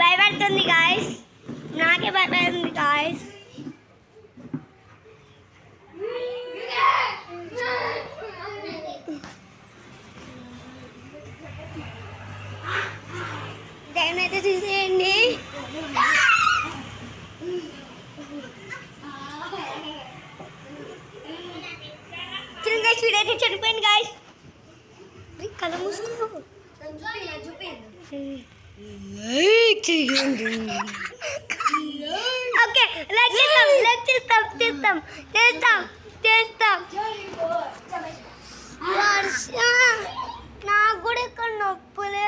భయపడుతుంది గాయస్, నాకే భయపడుతుంది గాయస్. అయితే చూసేయండి. వీడైతే చనిపోయింది గాయస్. కళ్ళ మూసుకో. ఓకే, లైక్ చేస్తాం. నాకు కూడా ఇక్కడ నొప్పులే